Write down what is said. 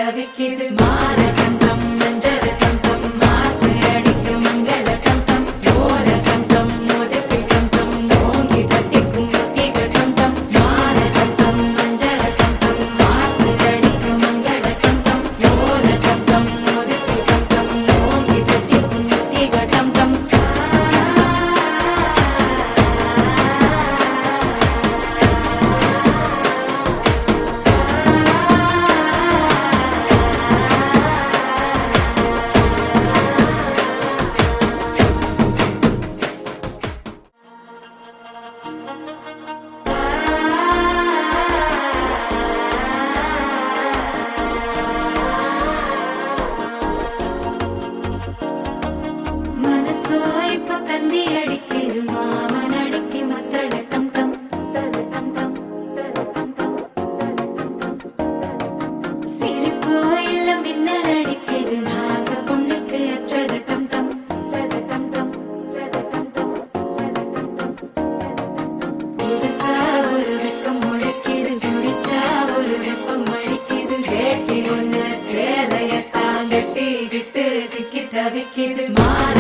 தவிக்குது மாற கண்டம் மஞ்சள் கண்டம் மாத்து அடிக்கும் மங்கள கண்டம் ஓர கண்டம் முதுகு கண்டம் ஓங்கி தட்டிக்கும் முத்திக கண்டம் மாற கண்டம் மஞ்சள் கண்டம் மாத்து அடிக்கும் மங்கள கண்டம் ஓர கண்டம் முதுகு கண்டம் ஓங்கி தட்டிக்கும் முத்திக கண்டம் மனசோ இப்ப தந்தி அடிக்குது மாமன் அடிக்கு மத்தள டம் டம் டம் டம் சிரிப்போ இல்ல மின்னல் அடிக்குது ஆச பொண்ணுக்கு அச்சத டம் டம் டம் டம் புதுசா ஒரு வெக்கம் முளைக்குது குடிச்சா ஒரு வெப்பம் அடிக்குது வேட்டி ஒண்ணு சேலைய தாங்கட்டி விட்டு சிக்கி தவிக்குது மாற